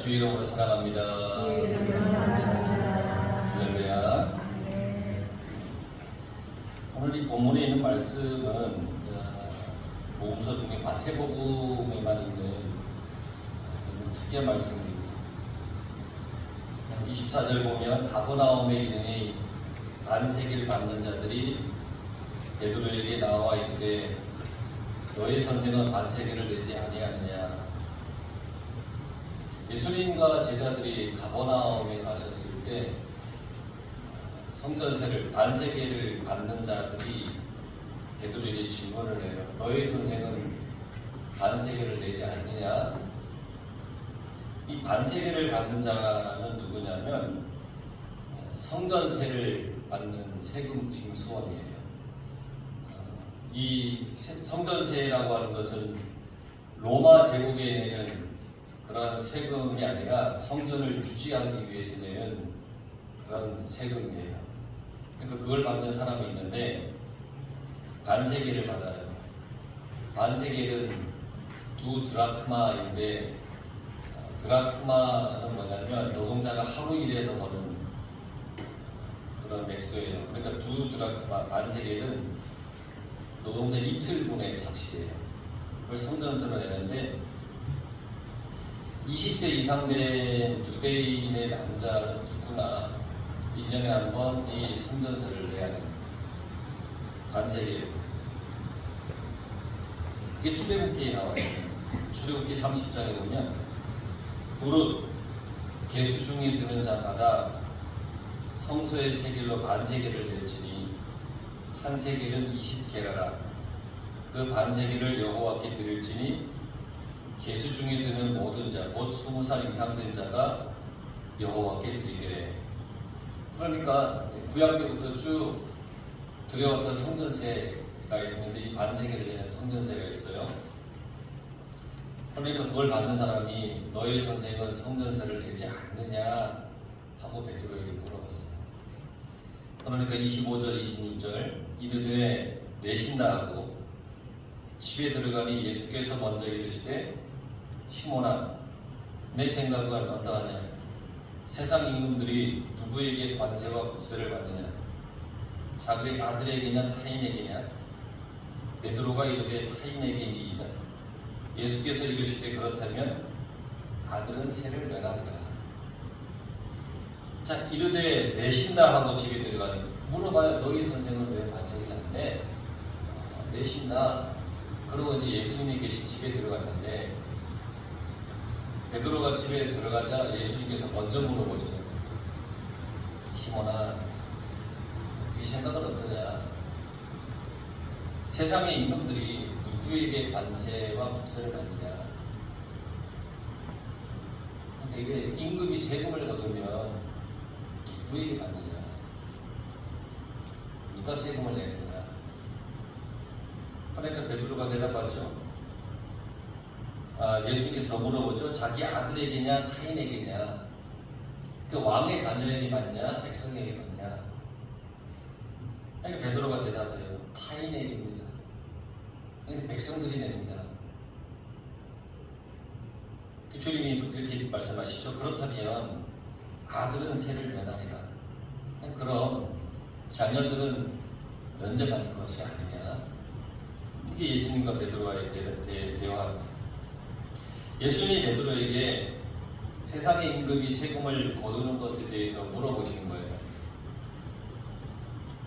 주의 이름으로 사랑합니다. 할렐루야. 오늘 이 본문에 있는 말씀은 복음서 중에 마태복음에만 있는 좀 특이한 말씀입니다. 24절 보면 가버나움에 이르니 안세기를 받는 자들이 베드로에게 나와 이르되 너의 선생은 반세기를 내지 아니하느냐. 예수님과 제자들이 가버나움에 가셨을 때 성전세를 반세계를 받는 자들이 베드로에게 질문을 해요. 너의 선생은 반세계를 내지 않느냐? 이 반세계를 받는 자는 누구냐면 성전세를 받는 세금 징수원이에요. 이 성전세라고 하는 것은 로마 제국에 내는 그러한 세금이 아니라 성전을 유지하기 위해서 내는 그런 세금이에요. 그러니까 그걸 받는 사람이 있는데 반세계를 받아요. 반세계는 2 드라크마인데 드라크마는 뭐냐면 노동자가 하루 일해서 버는 그런 액수예요. 그러니까 2 드라크마 반세계는 노동자 이틀분의 삭시예요. 그걸 성전세로 내는데 20세 이상 된 유대인의 남자는 누구나 1년에 한 번 이 성전세를 내야 됩니다. 반세계. 그게 출애굽기에 나와 있습니다. 출애굽기 30장에 보면 무릇 계수 중에 드는 자마다 성소의 세겔로 반세겔을 낼지니 한 세겔은 20게라라. 그 반세겔을 여호와께 드릴지니 계수 중에 드는 모든 자, 곧 20살 이상 된 자가 여호와께 드리되. 그러니까 구약 때부터 쭉 들여왔던 성전세가 있는데 이 반세계를 내는 성전세가 있어요. 그러니까 그걸 받는 사람이 너의 선생은 성전세를 내지 않느냐 하고 베드로에게 물어봤어요. 그러니까 25절 26절 이르되 내신다 하고 집에 들어가니 예수께서 먼저 이르시되 시몬아 내 생각은 어떠하냐. 세상 임금들이 누구에게 관세와 국세를 받느냐. 자기 아들에게냐 타인에게냐. 베드로가 이르되 타인에게니이다. 예수께서 이르시되 그렇다면 아들은 세를 내라리라. 자, 이르되 내신다 하고 집에 들어가니 물어봐야 너희 선생은 왜 반세를 안 내? 내신다. 그러고 이제 예수님이 계신 집에 들어갔는데 베드로가 집에 들어가자 예수님께서 먼저 물어보시는 거예요. 시몬아, 네 생각은 어떠냐? 세상의 임금들이 누구에게 관세와 국세를 받느냐? 그러니까 이게 임금이 세금을 거두면 누구에게 받느냐? 누가 세금을 내느냐? 그러니까 베드로가 대답하죠. 예수님께서 더 물어보죠. 자기 아들에게냐 타인에게냐. 그 왕의 자녀에게 받냐 백성에게 받냐. 그러니까 베드로가 대답해요. 타인에게입니다. 그러니까 백성들이 냅니다. 주님이 이렇게 말씀하시죠. 그렇다면 아들은 세를 면하리라. 그럼 자녀들은 면제받는 것이 아니냐. 이게 예수님과 베드로와의 대화입니다. 예수님이 베드로에게 세상의 임금이 세금을 거두는 것에 대해서 물어보시는 거예요.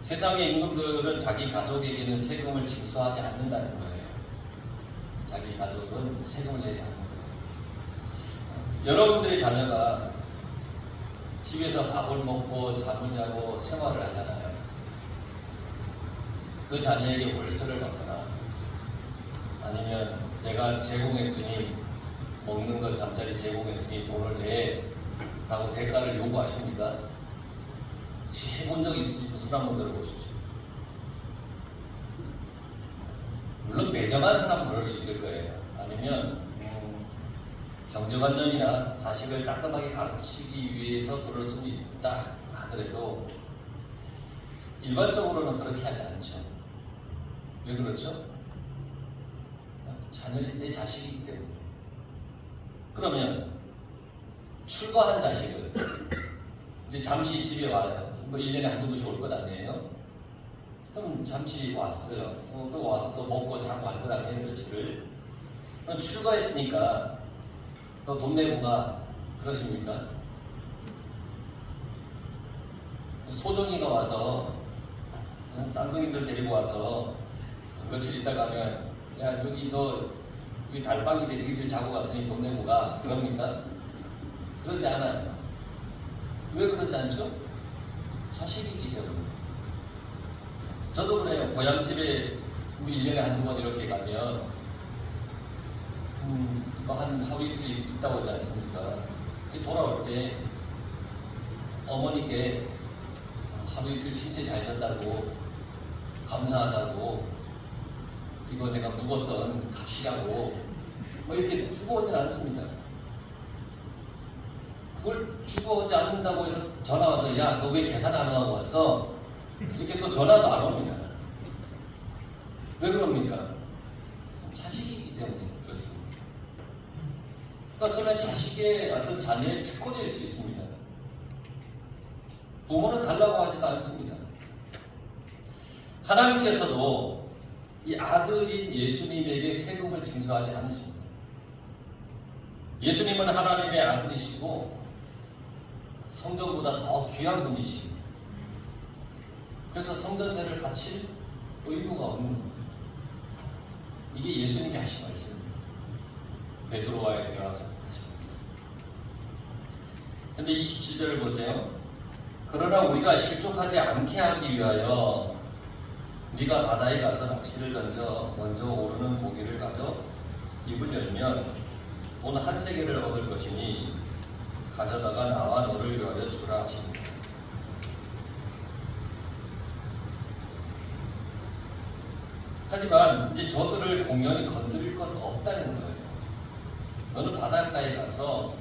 세상의 임금들은 자기 가족에게는 세금을 징수하지 않는다는 거예요. 자기 가족은 세금을 내지 않는 거예요. 여러분들의 자녀가 집에서 밥을 먹고 잠을 자고 생활을 하잖아요. 그 자녀에게 월세를 받거나 아니면 내가 제공했으니 먹는 것 잠자리 제공했으니 돈을 내 라고 대가를 요구하십니까? 혹시 해본 적 있으시면 손 한번 들어보십시오. 물론 매정한 사람은 그럴 수 있을 거예요. 아니면 경제관념이나 자식을 따끔하게 가르치기 위해서 그럴 수는 있다 하더라도 일반적으로는 그렇게 하지 않죠. 왜 그렇죠? 자녀는 내 자식이기 때문에. 그러면 출가한 자식은 이제 잠시 집에 와요. 뭐 1년에 한두 번씩 올 것 아니에요? 그럼 잠시 왔어요. 그 와서 또 먹고 자고 할 것 아니에요, 며칠을. 그럼 출가했으니까 너 돈 내고 가. 그러십니까? 소정이가 와서 쌍둥이들 데리고 와서 며칠 있다 가면 야 여기 너 여기 달방인데 너희들 자고 갔으니 돈 내고 가. 그럽니까? 그러지 않아요. 왜 그러지 않죠? 자식이기 때문에. 저도 그래요. 고향집에 1년에 한두 번 이렇게 가면 한 하루 이틀 있다 오지 않습니까? 돌아올 때 어머니께 하루 이틀 신세 잘 졌다고 감사하다고 이거 내가 묵었던 값이라고 뭐 이렇게 주고 오진 않습니다. 그걸 주고 오지 않는다고 해서 전화 와서 야 너 왜 계산 안 하고 왔어? 이렇게 또 전화도 안 옵니다. 왜 그럽니까? 자식이기 때문에 그렇습니다. 그러니까 저는 자식의 어떤 자녀의 특권일 수 있습니다. 부모는 달라고 하지도 않습니다. 하나님께서도 이 아들인 예수님에게 세금을 징수하지 않으십니다. 예수님은 하나님의 아들이시고 성전보다 더 귀한 분이십니다. 그래서 성전세를 바칠 의무가 없는 겁니다. 이게 예수님이 하신 말씀입니다. 베드로와의 대화에서 하신 말씀. 그런데 27절을 보세요. 그러나 우리가 실족하지 않게 하기 위하여 네가 바다에 가서 낚시를 던져 먼저 오르는 고기를 가져 입을 열면 돈 한 세겔을 얻을 것이니 가져다가 나와 너를 위하여 주라 하십니다. 하지만 이제 저들을 공연히 건드릴 것 없다는 거예요. 너는 바닷가에 가서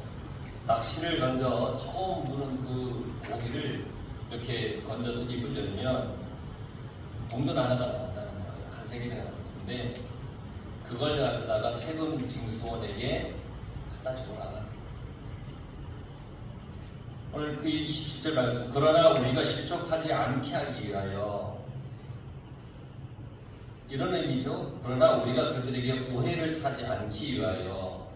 낚시를 던져 처음 무는 그 고기를 이렇게 건져서 입을 열면 동전 하나가 나왔다는 거예요. 한 세겔이 나왔는데 그걸 가져다가 세금 징수원에게 갖다 주라. 오늘 그 27절 말씀. 그러나 우리가 실족하지 않게 하기 위하여, 이런 의미죠. 그러나 우리가 그들에게 오해를 사지 않기 위하여.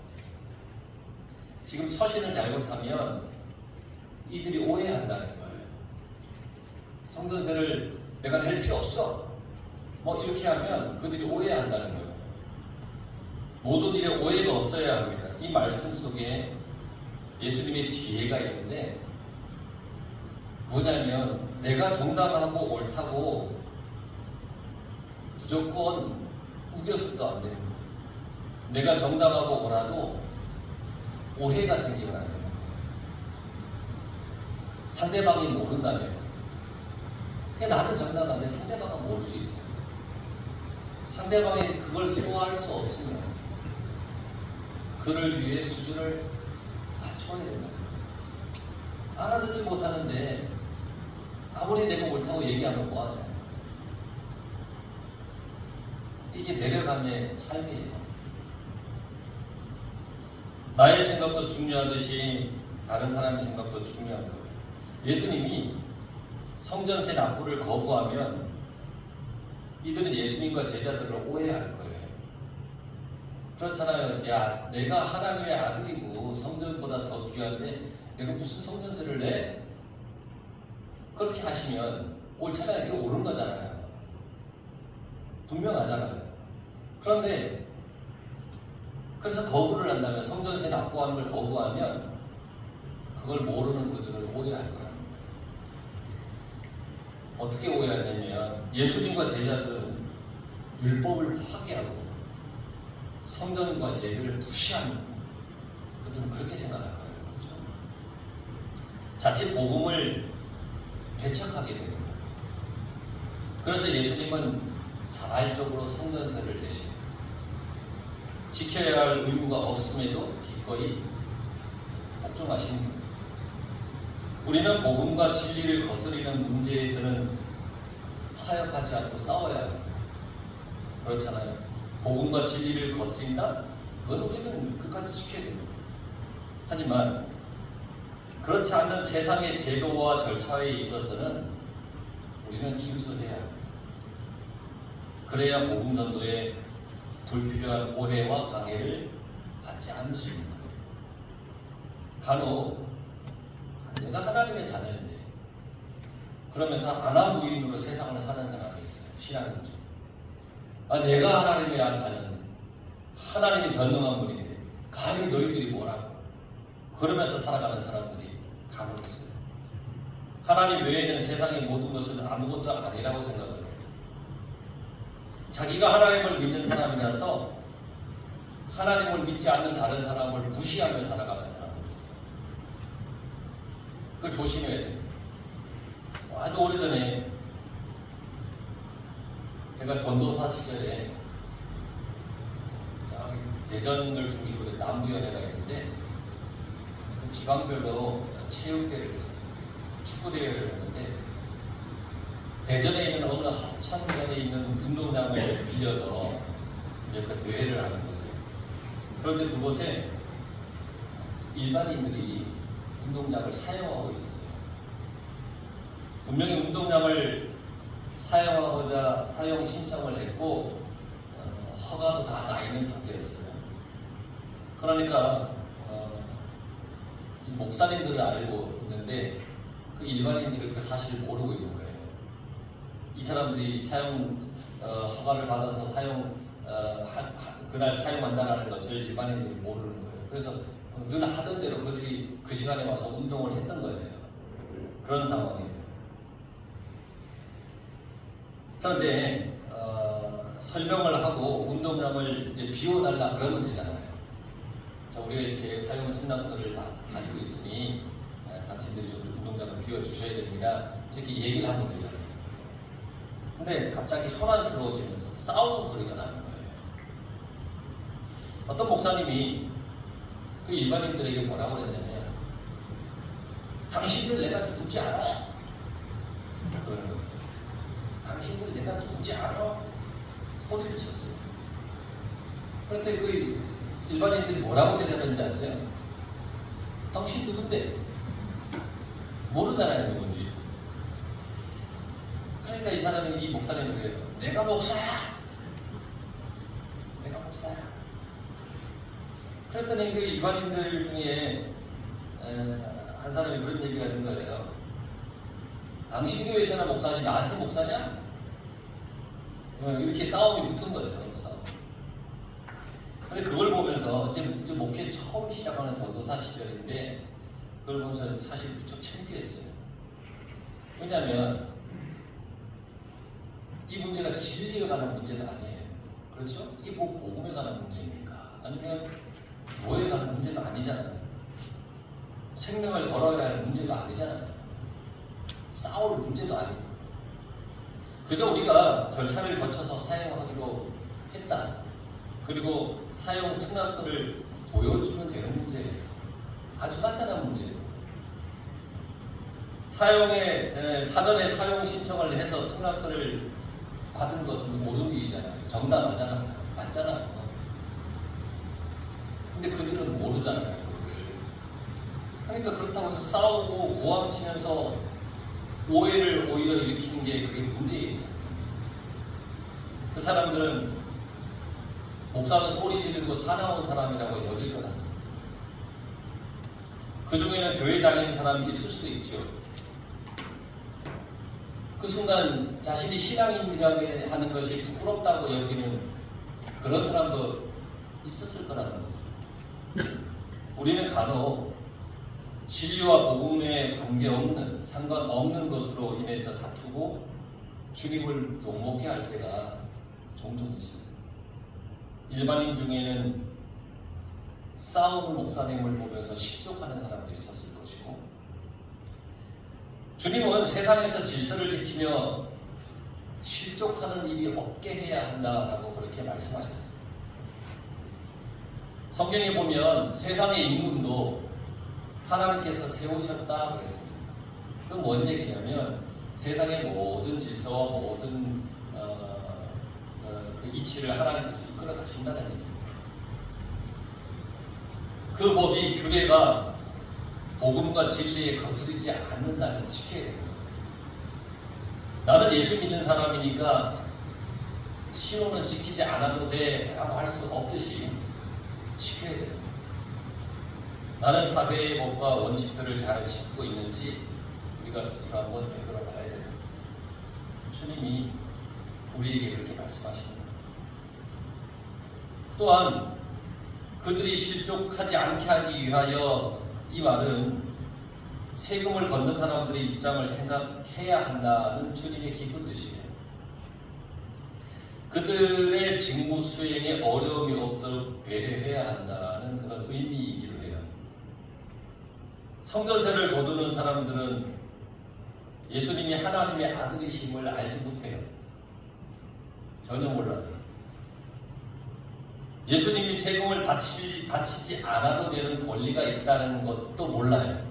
지금 처신을 잘못하면 이들이 오해한다는 거예요. 성전세를 내가 낼 필요 없어. 뭐 이렇게 하면 그들이 오해한다는 거예요. 모든 일에 오해가 없어야 합니다. 이 말씀 속에 예수님의 지혜가 있는데 뭐냐면 내가 정당하고 옳다고 무조건 우겨서도 안 되는 거예요. 내가 정당하고 옳아도 오해가 생기면 안 되는 거예요. 상대방이 모른다면 나는 정당한데 상대방은 모를 수 있잖아요. 상대방이 그걸 소화할 수 없으면 그를 위해 수준을 낮춰야 된다는 거예요. 알아듣지 못하는데 아무리 내가 옳다고 얘기하면 뭐하냐. 이게 내려감의 삶이에요. 나의 생각도 중요하듯이 다른 사람의 생각도 중요한 거예요. 예수님이 성전세 납부를 거부하면 이들은 예수님과 제자들을 오해할 거예요. 그렇잖아요. 야, 내가 하나님의 아들이고 성전보다 더 귀한데 내가 무슨 성전세를 내? 그렇게 하시면 옳잖아요. 이게 옳은 거잖아요. 분명하잖아요. 그런데 그래서 거부를 한다면, 성전세 납부하는 걸 거부하면 그걸 모르는 그들은 오해할 거라는 거예요. 어떻게 오해하냐면 예수님과 제자들은 율법을 파괴하고 성전과 예배를 무시하는 거예요. 그들은 그렇게 생각할 거라는 거죠. 자칫 복음을 배척하게 되는 거예요. 그래서 예수님은 자발적으로 성전세를 내시고 지켜야 할 의무가 없음에도 기꺼이 복종하시는 거예요. 우리는 복음과 진리를 거스리는 문제에서는 타협하지 않고 싸워야 합니다. 그렇잖아요. 복음과 진리를 거스린다? 그건 우리는 끝까지 지켜야 됩니다. 하지만 그렇지 않는 세상의 제도와 절차에 있어서는 우리는 준수해야 합니다. 그래야 복음 전도에 불필요한 오해와 방해를 받지 않을 수 있는 거예요. 간혹 내가 하나님의 자녀인데 그러면서 아나무인으로 세상을 사는 사람이 있어요. 신앙인 중. 내가 하나님의 자녀인데 하나님이 전능한 분인데 감히 너희들이 뭐라고 그러면서 살아가는 사람들이 간혹 있어요. 하나님 외에는 세상의 모든 것은 아무것도 아니라고 생각을 해요. 자기가 하나님을 믿는 사람이라서 하나님을 믿지 않는 다른 사람을 무시하며 살아가는 사람이 있어요. 그걸 조심해야 됩니다. 아주 오래전에 제가 전도사 시절에 대전을 중심으로 해서 남부연회가 있는데 그 지방별로 체육대회를 했어요. 축구대회를 했는데 대전에 있는 어느 하천면에 있는 운동장을 빌려서 이제 그 대회를 하는 거예요. 그런데 그곳에 일반인들이 운동장을 사용하고 있었어요. 분명히 운동장을 사용하고자 사용 신청을 했고 허가도 다 나 있는 상태였어요. 그러니까 목사님들을 알고 있는데 그 일반인들은 그 사실을 모르고 있는 거예요. 이 사람들이 사용 허가를 받아서 그날 사용한다는 것을 일반인들이 모르는 거예요. 그래서 늘 하던 대로 그들이 그 시간에 와서 운동을 했던 거예요. 그런 상황이에요. 그런데 설명을 하고 운동장을 이제 비워달라 그러면 되잖아요. 자, 우리가 이렇게 사용 승낙서를 다 가지고 있으니 당신들이 좀 운동장을 비워주셔야 됩니다. 이렇게 얘기를 하면 되잖아요. 근데 갑자기 소란스러워지면서 싸우는 소리가 나는 거예요. 어떤 목사님이 그 일반인들에게 뭐라고 그랬냐면 당신들 내가 누군지 알아? 그러는 거예요. 당신들 내가 누군지 알아? 소리를 쳤어요. 그런데 그 일반인들이 뭐라고 대답했는지 아세요? 당신 누군데? 모르잖아요, 누군지. 그러니까 이 사람이, 이 목사님이 그래요. 내가 목사야! 내가 목사야. 그랬더니 그 일반인들 중에 한 사람이 그런 얘기를 하는 거예요. 당신 교회에서나 목사지 나한테 목사냐? 이렇게 싸움이 붙은 거예요. 싸움. 근데 그걸 보면서 이제 목회 처음 시작하는 전도사 시절인데 그걸 보면서 사실 무척 창피했어요. 왜냐하면 이 문제가 진리에 관한 문제도 아니에요. 그렇죠? 이게 뭐 복음에 관한 문제입니까? 아니면 뭐에 관한 문제도 아니잖아요. 생명을 걸어야 할 문제도 아니잖아요. 싸울 문제도 아니고 그저 우리가 절차를 거쳐서 사용하기로 했다. 그리고 사용 승낙서를 보여주면 되는 문제예요. 아주 간단한 문제예요. 사전에 사용 신청을 해서 승낙서를 받은 것은 옳은 일이잖아요. 정당하잖아요. 맞잖아요. 근데 그들은 모르잖아요. 그거를. 그러니까 그렇다고 해서 싸우고 고함치면서 오해를 오히려 일으키는 게 그게 문제이지 않습니까? 그 사람들은 목사는 소리 지르고 사나운 사람이라고 여길 거다. 그 중에는 교회 다니는 사람이 있을 수도 있죠. 그 순간 자신이 신앙인이라고 하는 것이 부끄럽다고 여기는 그런 사람도 있었을 거라는 거죠. 우리는 간혹 진리와 복음에 관계없는 상관없는 것으로 인해서 다투고 주님을 욕먹게 할 때가 종종 있습니다. 일반인 중에는 싸우는 목사님을 보면서 실족하는 사람들이 있었을 것이고 주님은 세상에서 질서를 지키며 실족하는 일이 없게 해야 한다라고 그렇게 말씀하셨습니다. 성경에 보면 세상의 임금도 하나님께서 세우셨다 그랬습니다. 그건 뭔 얘기냐면 세상의 모든 질서와 모든 그 이치를 하나님께서 이끌어 가신다는 얘기입니다. 그 법이 규례가 복음과 진리에 거스르지 않는다면 지켜야 되는 거예요. 나는 예수 믿는 사람이니까 신호는 지키지 않아도 돼 라고 할 수 없듯이 지켜야 돼요. 나는 사회의 법과 원칙들을 잘 지키고 있는지 우리가 스스로 한번 되돌아봐야 되는 거예요. 주님이 우리에게 그렇게 말씀하십니다. 또한 그들이 실족하지 않게 하기 위하여, 이 말은 세금을 걷는 사람들의 입장을 생각해야 한다는 주님의 깊은 뜻이에요. 그들의 직무 수행에 어려움이 없도록 배려해야 한다는 그런 의미이기도 해요. 성전세를 거두는 사람들은 예수님이 하나님의 아들이심을 알지 못해요. 전혀 몰라요. 예수님이 세금을 바치지 않아도 되는 권리가 있다는 것도 몰라요.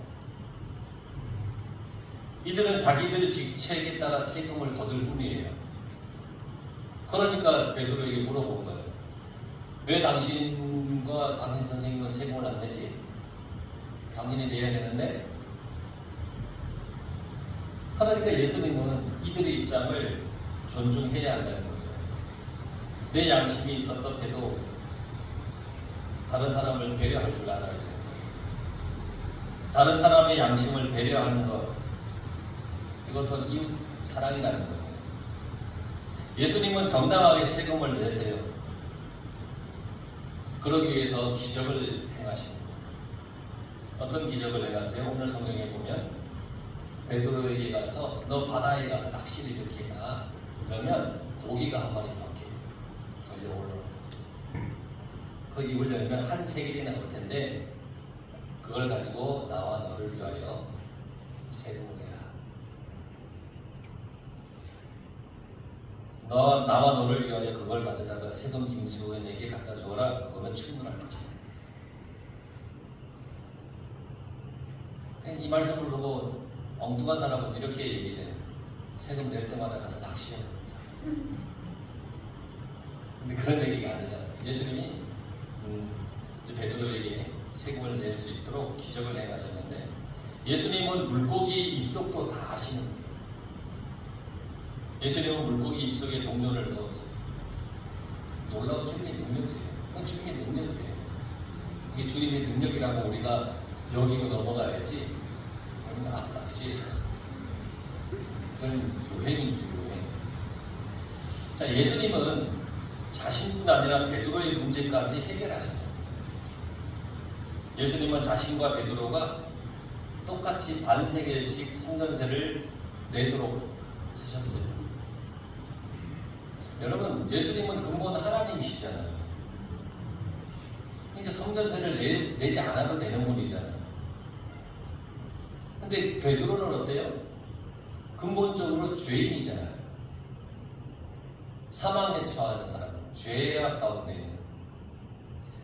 이들은 자기들 직책에 따라 세금을 거둘 뿐이에요. 그러니까 베드로에게 물어본 거예요. 왜 당신과 당신 선생님은 세금을 안 내지? 당연히 내야 되는데? 그러니까 예수님은 이들의 입장을 존중해야 한다는 거예요. 내 양심이 떳떳해도 다른 사람을 배려할 줄 알아야 되는 거예요. 다른 사람의 양심을 배려하는 것, 이것도 이웃 사랑이라는 거예요. 예수님은 정당하게 세금을 내세요. 그러기 위해서 기적을 행하십니다. 어떤 기적을 행하세요? 오늘 성경에 보면 베드로에게 가서 너 바다에 가서 낚시를 이렇게 해라. 그러면 고기가 한 마리 이렇게 걸려 올라올 거예요. 그 입을 열면 한 세겔이나 올 텐데 그걸 가지고 나와 너를 위하여 세금을 내라. 나와 너를 위하여 그걸 가져다가 세금 징수인에게 갖다 주어라. 그거면 충분할 것이다. 이 말씀을 보고 엉뚱한 사람은 이렇게 얘기를 해요. 세금 낼 때마다 가서 낚시해야 됩니다. 근데 그런 얘기가 아니잖아요. 예수님이 이제 베드로에게 세금을 낼 수 있도록 기적을 행하셨는데, 예수님은 물고기 입속도 다 아시는 거예요. 예수님은 물고기 입속에 동전을 넣었어요. 놀라운 주님의 능력이에요. 그건 주님의 능력이에요. 이게 주님의 능력이라고 우리가 여기고 넘어가야지. 나도 낚시해서 그건 요행인지 요행. 자, 예수님은 자신뿐 아니라 베드로의 문제까지 해결하셨습니다. 예수님은 자신과 베드로가 똑같이 반세겔씩 성전세를 내도록 하셨어요. 여러분, 예수님은 근본 하나님이시잖아요. 그러니까 성전세를 내지 않아도 되는 분이잖아요. 근데 베드로는 어때요? 근본적으로 죄인이잖아요. 사망에 처하는 사람, 죄악 가운데 있는.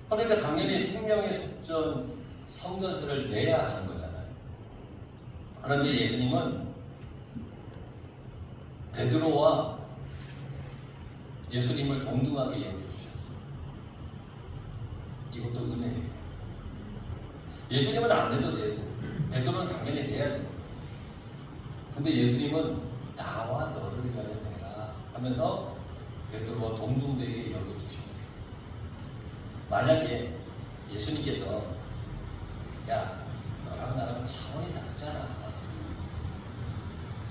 그러니까 당연히 생명의 속전 성전세를 내야 하는 거잖아요. 그런데 예수님은 베드로와 예수님을 동등하게 여겨주셨어요. 이것도 은혜예요. 예수님은 안 내도 되고 베드로는 당연히 내야 되고, 근데 예수님은 나와 너를 위하여 내라 하면서 베드로와 동등되게 여겨주셨어요. 만약에 예수님께서 야, 너랑 나랑 차원이 다르잖아.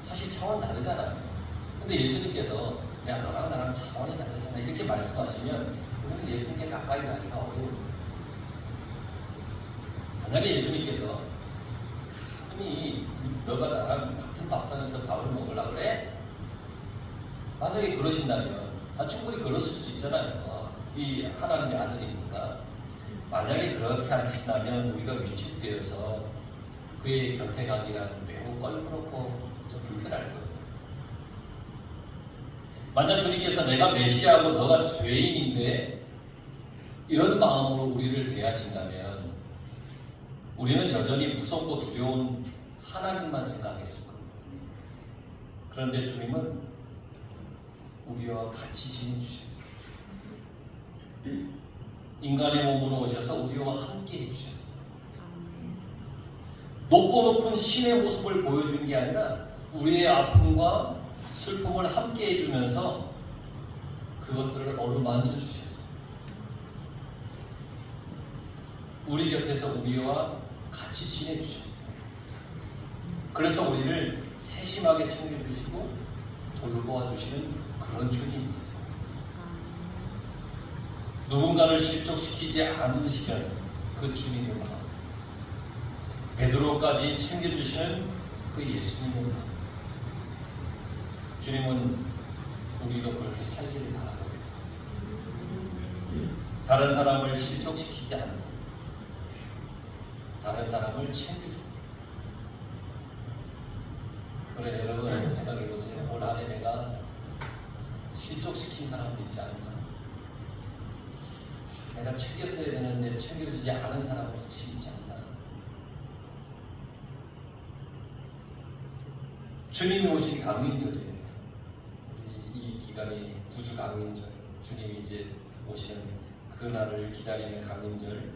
사실 차원 다르잖아요. 근데 예수님께서 야, 너랑 나랑 차원이 다르잖아 이렇게 말씀하시면 우리는 예수님께 가까이 가기가 어려워요. 만약에 예수님께서 감히 너가 나랑 같은 밥상에서 밥을 먹으려고 그래? 만약에 그러신다면 충분히 그러실 수 있잖아요. 이 하나님의 아들이니까. 만약에 그렇게 하신다면 우리가 위축되어서 그의 곁에 가기란 매우 껄끄럽고 좀 불편할 거예요. 만약 주님께서 내가 메시아고 너가 죄인인데 이런 마음으로 우리를 대하신다면 우리는 여전히 무섭고 두려운 하나님만 생각했을 겁니다. 그런데 주님은 우리와 같이 지내주셨어요. 인간의 몸으로 오셔서 우리와 함께 해주셨어요. 높고 높은 신의 모습을 보여준 게 아니라 우리의 아픔과 슬픔을 함께 해주면서 그것들을 어루만져 주셨어요. 우리 곁에서 우리와 같이 지내주셨어요. 그래서 우리를 세심하게 챙겨주시고 돌보아 주시는 그런 주님이세요. 누군가를 실족시키지 않으시는 그 주님의 마음, 베드로까지 챙겨주시는 그 예수님의 마음, 주님은 우리가 그렇게 살기를 바라고 계세요. 다른 사람을 실족시키지 않도록, 다른 사람을 챙겨주도록. 그래, 여러분 한번 생각해 보세요. 올 한 해 내가 실족시킨 사람도 있지 않나? 내가 챙겼어야 되는데 챙겨주지 않은 사람은 혹시 있지 않나? 주님이 오신 강림절이에요. 이 기간이 구주 강림절, 주님이 이제 오시는 그날을 기다리는 강림절.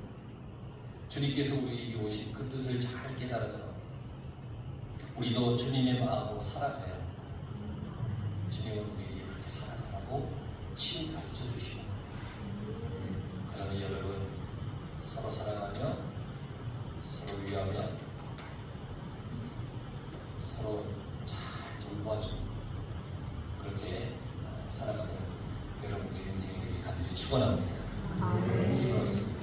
주님께서 우리에게 오신 그 뜻을 잘 깨달아서 우리도 주님의 마음으로 살아가야 합니다. 주님은 우리에게 그렇게 살아가라고 친히 가르쳐 주시고, 그러니 여러분 서로 사랑하며 서로 위하며 서로 잘 돌봐주고 그렇게 살아가는 여러분들의 인생이 되길 간절히 축원합니다. 기도하겠습니다.